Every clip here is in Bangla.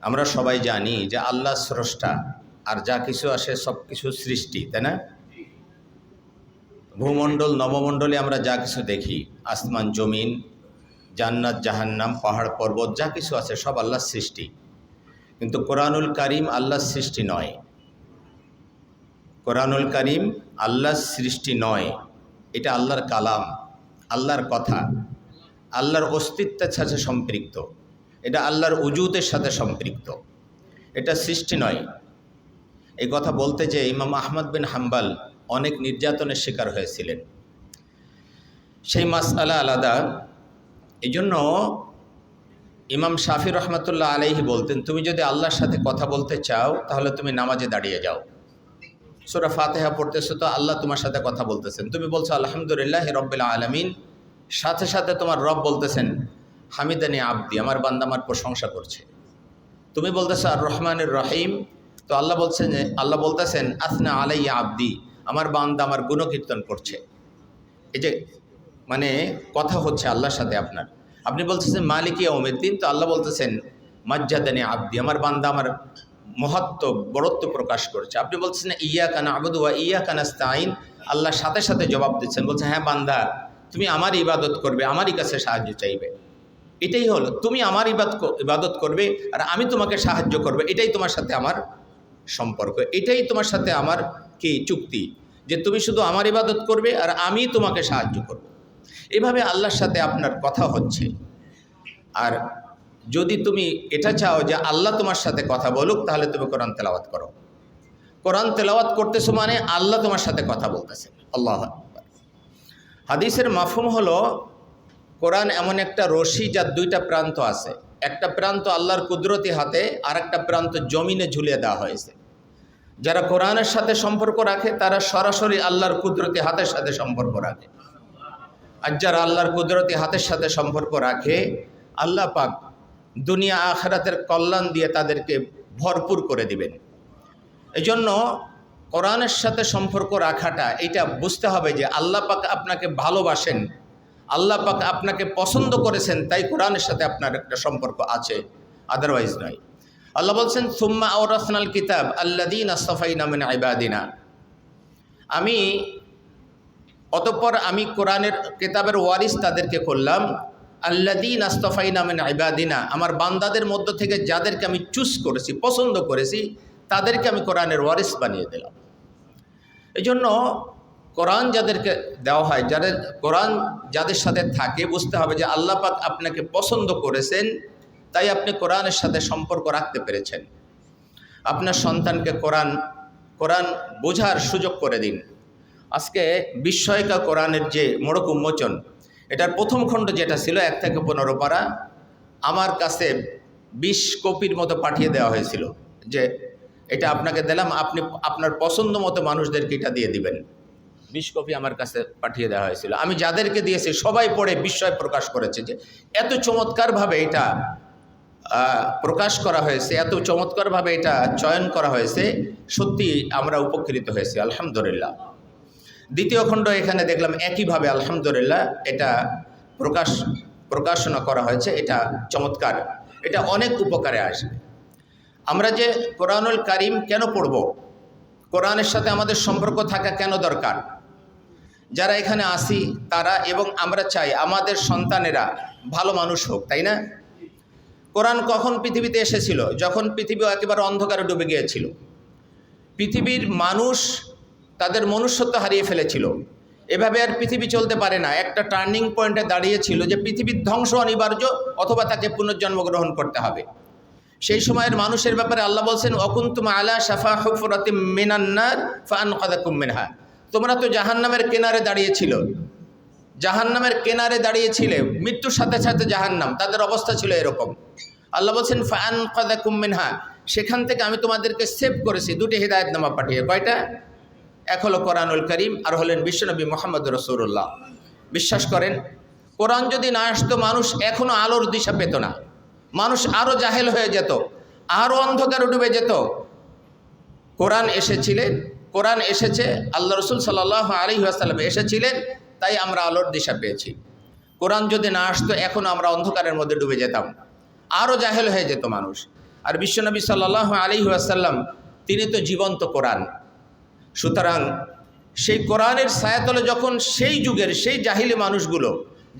আমরা সবাই জানি যে আল্লাহ স্রষ্টা, আর যা কিছু আসে সব কিছু সৃষ্টি, তাই না? ভূমণ্ডল নবমণ্ডলে আমরা যা কিছু দেখি, আসমান জমিন, জান্নাত জাহান্নাম, পাহাড় পর্বত, যা কিছু আছে সব আল্লাহর সৃষ্টি। কিন্তু কোরআনুল কারীম আল্লাহর সৃষ্টি নয়। কোরআনুল কারীম আল্লাহর সৃষ্টি নয়, এটা আল্লাহর কালাম, আল্লাহর কথা, আল্লাহর অস্তিত্বের সাথে সম্পৃক্ত, এটা আল্লাহর উজুদের সাথে সম্পৃক্ত, এটা সৃষ্টি নয়। এই কথা বলতে যে ইমাম আহমদ বিন হাম্বল অনেক নির্যাতনের শিকার হয়েছিলেন, সেই মাসআলা আলাদা। এই জন্য ইমাম শাফি রহমতুল্লাহ আলাইহি বলতেন, তুমি যদি আল্লাহর সাথে কথা বলতে চাও তাহলে তুমি নামাজে দাঁড়িয়ে যাও, সূরা ফাতিহা পড়তেছো তো আল্লাহ তোমার সাথে কথা বলতেছেন, তুমি বলছো আলহামদুলিল্লাহ রাব্বিল আলামিন, সাথে সাথে তোমার রব বলতেছেন হামিদানি আব্দি, আমার বান্দা আমার প্রশংসা করছে। তুমি বলতেছো আর রহমানির রহিম, তো আল্লাহ বলতেছেন আসনা আলাইয়া আব্দি, আমার বান্দা আমার গুণকীর্তন করছে। এই যে মানে কথা হচ্ছে আল্লাহর সাথে আপনার। আপনি বলতেছেন মালিক ইয়াউমিদ্দিন, তো আল্লাহ বলতেছেন মাজ্জাদানি আব্দি, আমার বান্দা আমার মহত্ব বড়ত্ব প্রকাশ করছে। আপনি বলতেছেন ইয়্যাকা না'বুদু ওয়া ইয়্যাকা নাস্তাঈন, আল্লাহ সাথে সাথে জবাব দিচ্ছেন, বলছেন হ্যাঁ বান্দা তুমি আমার ইবাদত করবে, আমারই কাছে সাহায্য চাইবে। এটাই হলো, তুমি আমার ইবাদত করবে আর আমি তোমাকে সাহায্য করবে, এটাই তোমার সাথে আমার সম্পর্ক, এটাই তোমার সাথে আমার কি চুক্তি, যে তুমি শুধু আমার ইবাদত করবে আর আমি তোমাকে সাহায্য করব। এভাবে আল্লাহর সাথে আপনার কথা হচ্ছে। আর যদি তুমি এটা চাও যে আল্লাহ তোমার সাথে কথা বলুক, তাহলে তুমি কোরআন তেলাওয়াত করো। কোরআন তেলাওয়াত করতেছো মানে আল্লাহ তোমার সাথে কথা বলতেছেন। আল্লাহু আকবার। হাদিসের মাফহুম হলো কোরআন এমন একটা রশি যার দুইটা প্রান্ত আছে, একটা প্রান্ত আল্লাহর কুদরতি হাতে আর একটা প্রান্ত জমিনে ঝুলিয়ে দেওয়া হয়েছে। যারা কোরআনের সাথে সম্পর্ক রাখে তারা সরাসরি আল্লাহর কুদরতি হাতের সাথে সম্পর্ক রাখে, আর যারা আল্লাহর কুদরতি হাতের সাথে সম্পর্ক রাখে আল্লাহ পাক দুনিয়া আখিরাতের কল্যাণ দিয়ে তাদেরকে ভরপুর করে দিবেন। এজন্য কোরআনের সাথে সম্পর্ক রাখাটা, এটা বুঝতে হবে যে আল্লাহ পাক আপনাকে ভালোবাসেন, আল্লাহ পাক আপনাকে পছন্দ করেছেন, তাই কোরআনের সাথে আপনার একটা সম্পর্ক আছে, আদারওয়াইজ নয়। আল্লাহ বলছেন সুম্মা আওরাসনাল কিতাব আল্লাযীনা আসতাফাইনা মিন ইবাদিনা, অতঃপর আমি কোরআনের কিতাবের ওয়ারিস তাদেরকে করলাম, আল্লাযীনা আসতাফাইনা মিন ইবাদিনা, আমার বান্দাদের মধ্য থেকে যাদেরকে আমি চুজ করেছি, পছন্দ করেছি, তাদেরকে আমি কোরআনের ওয়ারিস বানিয়ে দিলাম। এই জন্য কোরআন যাদেরকে দেওয়া হয়, কোরআন যাদের সাথে থাকে, বুঝতে হবে যে আল্লাহ পাক আপনাকে পছন্দ করেছেন, তাই আপনি কোরআনের সাথে সম্পর্ক রাখতে পেরেছেন। আপনার সন্তানকে কোরআন বোঝার সুযোগ করে দিন। আজকে বিস্ময়কা কোরআনের যে মোড়ক উন্মোচন, এটার প্রথম খণ্ড যেটা ছিল 1 থেকে 15 পারা, আমার কাছে 20 কপির মতো পাঠিয়ে দেওয়া হয়েছিল, যে এটা আপনাকে দিলাম, আপনি আপনার পছন্দ মতো মানুষদেরকে এটা দিয়ে দিবেন। 20 কপি আমার কাছে পাঠিয়ে দেওয়া হয়েছিল। আমি যাদেরকে দিয়েছি সবাই পড়ে বিস্ময় প্রকাশ করেছে যে এত চমৎকারভাবে এটা প্রকাশ করা হয়েছে, এত চমৎকারভাবে এটা চয়ন করা হয়েছে, সত্যি আমরা উপকৃত হয়েছি, আলহামদুলিল্লাহ। দ্বিতীয় খণ্ড এখানে দেখলাম একইভাবে আলহামদুলিল্লাহ এটা প্রকাশনা করা হয়েছে, এটা চমৎকার, এটা অনেক উপকারে আসবে। আমরা যে কোরআনুল কারীম কেন পড়ব, কোরআনের সাথে আমাদের সম্পর্ক থাকা কেন দরকার, যারা এখানে আসি তারা এবং আমরা চাই আমাদের সন্তানেরা ভালো মানুষ হোক, তাই না? কোরআন কখন পৃথিবীতে এসেছিল? যখন পৃথিবী একেবারে অন্ধকারে ডুবে গিয়েছিল, পৃথিবীর মানুষ তাদের মনুষ্যত্ব হারিয়ে ফেলেছিল, এভাবে আর পৃথিবী চলতে পারে না। একটা টার্নিং পয়েন্টে দাঁড়িয়েছিল যে পৃথিবীর ধ্বংস অনিবার্য, অথবা তাকে পুনর্জন্মগ্রহণ করতে হবে। সেই সময়ের মানুষের ব্যাপারে আল্লাহ বলছেন ওয়াকুনতুম আলা শাফা হুফরাতিম মিনান নার ফাআনকাযাকুম মিনহা, তোমরা তো জাহান্নামের কিনারে দাঁড়িয়েছিল, জাহান্নামের কিনারে দাঁড়িয়েছিলে, মৃত্যুর সাথে সাথে জাহান্নাম, তাদের অবস্থা ছিল এরকম। আল্লাহ বলছেন ফাআনকাযাকুম মিনহা, সেখান থেকে আমি তোমাদেরকে সেভ করেছি 2টি হিদায়াতনামা পাঠিয়ে। কয়টা? এক হলো কোরআনুল কারীম, আর হলেন বিশ্বনবী মুহাম্মদ রাসূলুল্লাহ। বিশ্বাস করেন, কোরআন যদি না আসতো মানুষ এখনও আলোর দিশা পেত না, মানুষ আরও জাহেল হয়ে যেত, আরও অন্ধকারে ডুবে যেত। কোরআন এসেছে, আল্লাহ রসুল সাল্লাল্লাহু আলাইহি ওয়াসাল্লাম এসেছিলেন, তাই আমরা আলোর দিশা পেয়েছি। কোরআন যদি না আসতো এখনও আমরা অন্ধকারের মধ্যে ডুবে যেতাম, আরও জাহেল হয়ে যেত মানুষ। আর বিশ্বনবী সাল্লাল্লাহু আলাইহি ওয়াসাল্লাম তিনি তো জীবন্ত কোরআন। সুতরাং সেই কোরআনের ছায়াতলে যখন সেই যুগের সেই জাহিলি মানুষগুলো,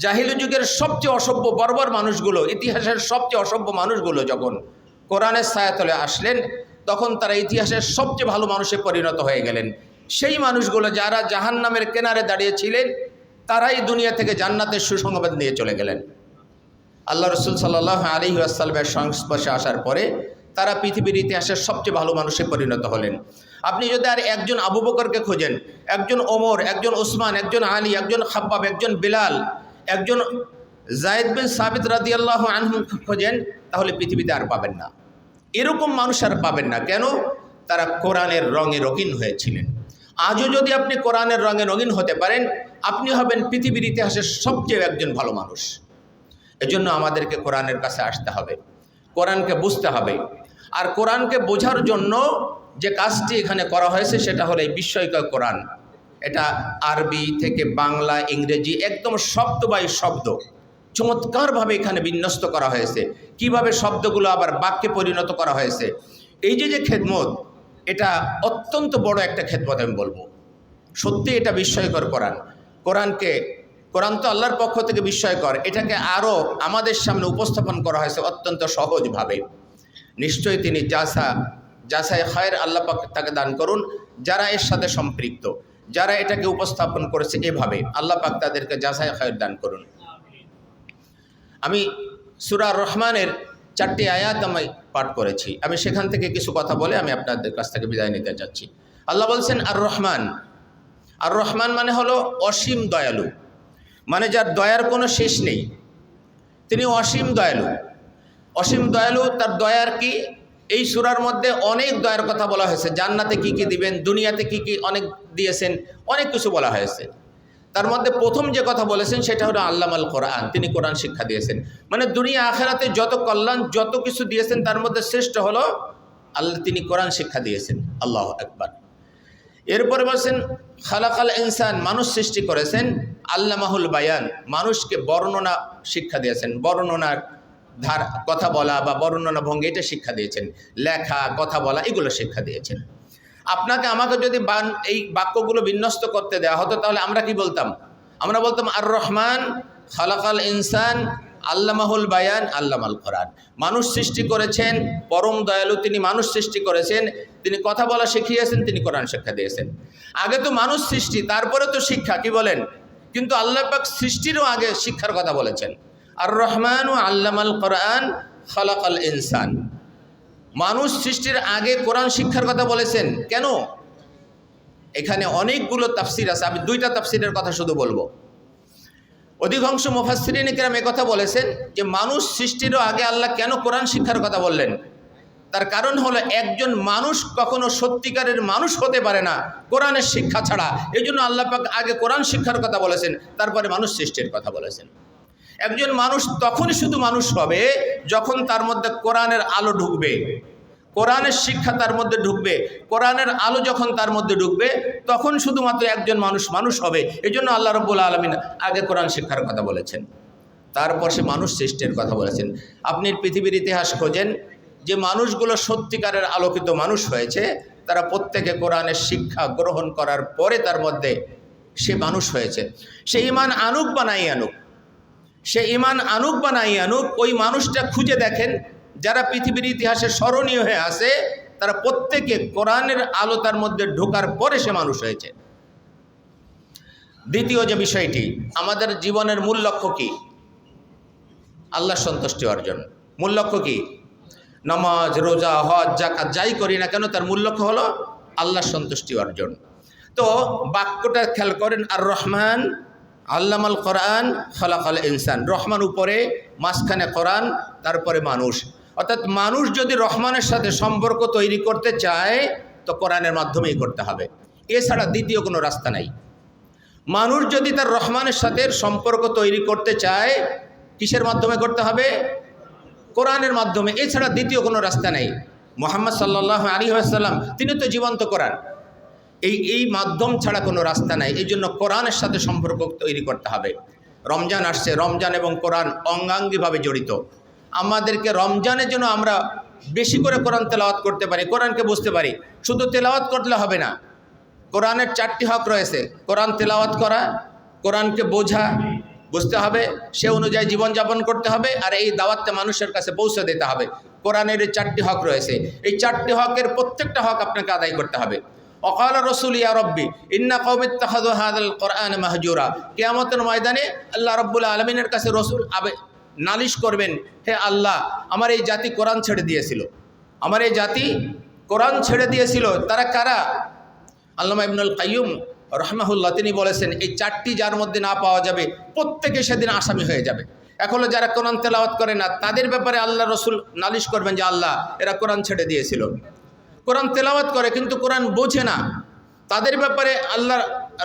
জাহিলি যুগের সবচেয়ে অসভ্য বর্বর মানুষগুলো, ইতিহাসের সবচেয়ে অসভ্য মানুষগুলো যখন কোরআনের ছায়াতলে আসলেন, তখন তারা ইতিহাসের সবচেয়ে ভালো মানুষে পরিণত হয়ে গেলেন। সেই মানুষগুলো যারা জাহান্নামের কিনারে দাঁড়িয়েছিলেন, তারাই দুনিয়া থেকে জান্নাতের সুসংবাদ নিয়ে চলে গেলেন। আল্লাহ রসুল সাল্লাল্লাহু আলাইহি ওয়াসাল্লামের সংস্পর্শে আসার পরে তারা পৃথিবীর ইতিহাসের সবচেয়ে ভালো মানুষে পরিণত হলেন। আপনি যদি আর একজন আবু বকরকে খোঁজেন, একজন ওমর, একজন ওসমান, একজন আলী, একজন খাব্বাব, একজন বিলাল, একজন যায়েদ বিন সাবিত রাদিয়াল্লাহু আনহু খোঁজেন, তাহলে পৃথিবীতে আর পাবেন না। এরকম মানুষ আর পাবেন না। কেন? তারা কোরআনের রঙে রঙিন হয়েছিলেন। আজও যদি আপনি কোরআনের রঙে রঙিন হতে পারেন, আপনি হবেন পৃথিবীর ইতিহাসের সবচেয়ে একজন ভালো মানুষ। এজন্য আমাদেরকে কোরআনের কাছে আসতে হবে, কোরআনকে বুঝতে হবে। আর কোরআনকে বোঝার জন্য যে কাজটি এখানে করা হয়েছে সেটা হলো এই বিস্ময়কর কোরআন। এটা আরবি থেকে বাংলা, ইংরেজি একদম শব্দ বাই শব্দ চমৎকারভাবে এখানে বিন্যস্ত করা হয়েছে। কিভাবে শব্দগুলো আবার বাক্যে পরিণত করা হয়েছে। এই যে খেদমত, এটা অত্যন্ত বড় একটা খেদমত আমি বলবো। সত্যি এটা বিস্ময়কর কোরআন। কোরআন তো আল্লাহর পক্ষ থেকে বিস্ময়কর। এটাকে আরও আমাদের সামনে উপস্থাপন করা হয়েছে অত্যন্ত সহজভাবে। নিশ্চয়ই তিনি জাসায় খায়ের আল্লাহ পাক তাকে দান করুন, যারা এর সাথে সম্পৃক্ত, যারা এটাকে উপস্থাপন করেছে এভাবে, আল্লাহ পাক তাদেরকে জাসায় খায়ের দান করুন। আমি সূরা রহমানের 4টি আয়াত আমি পাঠ করেছি। আমি সেখান থেকে কিছু কথা বলে আমি আপনাদের কাছ থেকে বিদায় নিতে চাচ্ছি। আল্লাহ বলছেন আর রহমান। আর রহমান মানে হলো অসীম দয়ালু, মানে যার দয়ার কোনো শেষ নেই, তিনি অসীম দয়ালু। অসীম দয়ালু, তার দয়ার কি? এই সূরার মধ্যে অনেক দয়ার কথা বলা হয়েছে। জান্নাতে কি কি দিবেন, দুনিয়াতে কি কি অনেক দিয়েছেন, অনেক কিছু বলা হয়েছে। তার মধ্যে প্রথম যে কথা বলেছেন সেটা হলো আল্লামাল কোরআন, তিনি কোরআন শিক্ষা দিয়েছেন। মানে দুনিয়া আখেরাতে যত কল্যাণ, যত কিছু দিয়েছেন তার মধ্যে শ্রেষ্ঠ হলো আল্লাহ, তিনি কোরআন শিক্ষা দিয়েছেন। আল্লাহু আকবার। এরপরে বলছেন খালাকাল ইনসান, মানুষ সৃষ্টি করেছেন। আল্লামাহুল বায়ান, মানুষকে বর্ণনা শিক্ষা দিয়েছেন। বর্ণনার কথা বলা বা বর্ণনা ভঙ্গি, এটা শিক্ষা দিয়েছেন। লেখা, কথা বলা, এগুলো শিক্ষা দিয়েছেন। আপনাকে আমাকে যদি এই বাক্যগুলো বিন্যস্ত করতে দেওয়া হতো, তাহলে আমরা কি বলতাম? আমরা বলতাম আর রহমান খালাকাল ইনসান আল্লামাহুল বায়ান আল্লামাল কোরআন। মানুষ সৃষ্টি করেছেন, পরম দয়ালু তিনি মানুষ সৃষ্টি করেছেন, তিনি কথা বলা শিখিয়েছেন, তিনি কোরআন শিক্ষা দিয়েছেন। আগে তো মানুষ সৃষ্টি, তারপরে তো শিক্ষা, কি বলেন? কিন্তু আল্লাহ পাক সৃষ্টিরও আগে শিক্ষার কথা বলেছেন। আর রহমান ও আল্লামাল কোরআন খালাকাল ইনসান, মানুষ সৃষ্টির আগে কোরআন শিক্ষার কথা বলেছেন। কেন? এখানে অনেকগুলো তাফসির আছে, আমি 2টা তাফসিরের কথা শুধু বলবো। অধিকাংশ মুফাসসিরিন কিরাম কথা বলেছেন যে মানুষ সৃষ্টিরও আগে আল্লাহ কেন কোরআন শিক্ষার কথা বললেন। তার কারণ হলো একজন মানুষ কখনো সত্যিকারের মানুষ হতে পারে না কোরআনের শিক্ষা ছাড়া। এই জন্য আল্লাহ পাক আগে কোরআন শিক্ষার কথা বলেছেন, তারপরে মানুষ সৃষ্টির কথা বলেছেন। একজন মানুষ তখনই শুধু মানুষ হবে যখন তার মধ্যে কোরআনের আলো ঢুকবে, কোরআনের শিক্ষা তার মধ্যে ঢুকবে। কোরআনের আলো যখন তার মধ্যে ঢুকবে, তখন শুধুমাত্র একজন মানুষ মানুষ হবে। এই জন্য আল্লাহ রাব্বুল আলামিন আগে কোরআন শিক্ষার কথা বলেছেন, তারপর সে মানুষ সৃষ্টির কথা বলেছেন। আপনি পৃথিবীর ইতিহাস খোঁজেন, যে মানুষগুলো সত্যিকারের আলোকিত মানুষ হয়েছে, তারা প্রত্যেকে কোরআনের শিক্ষা গ্রহণ করার পরে তার মধ্যে সে মানুষ হয়েছে। সে ঈমান আনুক বা নাই আনুক, সে ঈমান আনুক বা নাই আনুক, ওই মানুষটা খুঁজে দেখেন যারা পৃথিবীর ইতিহাসে স্মরণীয় হয়ে আছে, তারা প্রত্যেকে কোরআনের আলো তার মধ্যে ঢোকার পরে সে মানুষ হয়েছে। দ্বিতীয় যে বিষয়টি, আমাদের জীবনের মূল লক্ষ্য কি? আল্লাহর সন্তুষ্টি অর্জন। মূল লক্ষ্য কি? নামাজ, রোজা, হজ, যাকাত যাই করি না কেন, তার মূল লক্ষ্য হলো আল্লাহর সন্তুষ্টি অর্জন। তো বাক্যটা খেয়াল করেন, আর রহমান আল্লামাল কোরআন খালাকাল ইনসান। রহমান উপরে, মাঝখানে কোরআন, তারপরে মানুষ। অর্থাৎ মানুষ যদি রহমানের সাথে সম্পর্ক তৈরি করতে চায় তো কোরআনের মাধ্যমেই করতে হবে, এছাড়া দ্বিতীয় কোনো রাস্তা নাই। মানুষ যদি তার রহমানের সাথে সম্পর্ক তৈরি করতে চায়, কিসের মাধ্যমে করতে হবে? কোরআনের মাধ্যমে, এছাড়া দ্বিতীয় কোনো রাস্তা নেই। মুহাম্মদ সাল্লাল্লাহু আলাইহি ওয়াসাল্লাম তিনি তো জীবন্ত কোরআন, এই মাধ্যম ছাড়া কোনো রাস্তা নাই। এই জন্য কোরআনের সাথে সম্পর্ক তৈরি করতে হবে। রমজান আসছে, রমজান এবং কোরআন অঙ্গাঙ্গিভাবে জড়িত। আমাদেরকে রমজানের জন্য আমরা বেশি করে কোরআন তেলাওয়াত করতে পারি, কোরআনকে বুঝতে পারি। শুধু তেলাওয়াত করলে হবে না, কোরআনের 4টি হক রয়েছে। কোরআন তেলাওয়াত করা, কোরআনকে বোঝা, বুঝতে হবে, সে অনুযায়ী জীবনযাপন করতে হবে, আর এই দাওয়াতটা মানুষের কাছে পৌঁছে দিতে হবে। কোরআনের এই 4টি হক রয়েছে, এই 4টি হকের প্রত্যেকটা হক আপনাকে আদায় করতে হবে। ওয়াকাল রাসূল ইয়া রব্বি ইন্না কওমি ইত্তাখাযু হাযাল কোরআন মাহজুরা। কিয়ামতের ময়দানে আল্লাহ রাব্বুল আলামিনের কাছে রাসূল নালিশ করবেন, হে আল্লাহ, আমার এই জাতি কোরআন ছেড়ে দিয়েছিল, আমার এই জাতি কোরআন ছেড়ে দিয়েছিল। তারা কারা? আল্লামা ইবনুল কাইয়্যুম রাহমাহুল্লাহ তিনি বলেছেন, এই 4টি যার মধ্যে না পাওয়া যাবে প্রত্যেকে সেদিন আসামি হয়ে যাবে। এখন যারা কোরআন তেলাওয়াত করে না তাদের ব্যাপারে আল্লাহ রসুল নালিশ করবেন যে আল্লাহ, এরা কোরআন ছেড়ে দিয়েছিল। কোরআন তেলাওয়াত করে কিন্তু কোরআন বোঝে না, তাদের ব্যাপারে আল্লাহ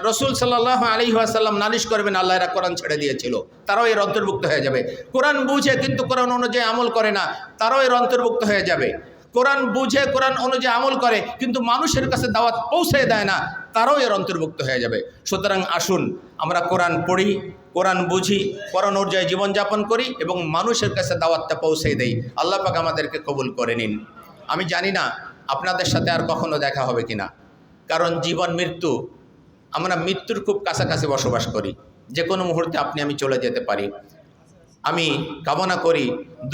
রসুল সাল্লাল্লাহু আলাইহি ওয়াসাল্লাম নালিশ করবেন, আল্লাহ এরা কোরআন ছেড়ে দিয়েছিল, তারাও এর অন্তর্ভুক্ত হয়ে যাবে। কোরআন বুঝে কিন্তু কোরআন অনুযায়ী আমল করে না, তারাও এর অন্তর্ভুক্ত হয়ে যাবে। কোরআন বুঝে কোরআন অনুযায়ী আমল করে কিন্তু মানুষের কাছে দাওয়াত পৌঁছে দেয় না, তারাও এর অন্তর্ভুক্ত হয়ে যাবে। সুতরাং আসুন আমরা কোরআন পড়ি, কোরআন বুঝি, কোরআন অনুযায়ী জীবনযাপন করি এবং মানুষের কাছে দাওয়াতটা পৌঁছে দেই। আল্লাহ পাক আমাদেরকে কবুল করে নিন। আমি জানি না আপনাদের সাথে আর কখনো দেখা হবে কিনা, কারণ জীবন মৃত্যু, আমরা মৃত্যুর খুব কাছাকাছি বসবাস করি, যে কোনো মুহূর্তে আপনি আমি চলে যেতে পারি। আমি কামনা করি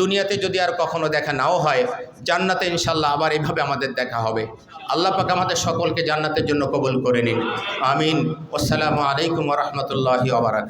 দুনিয়াতে যদি আর কখনো দেখা নাও হয়, জান্নাতে ইনশাল্লাহ আবার এইভাবে আমাদের দেখা হবে। আল্লাহ পাক আমাদের সকলকে জান্নাতের জন্য কবুল করে নিন, আমিন। আসসালামু আলাইকুম ওয়া রাহমাতুল্লাহি ওয়া বারাকাতুহু।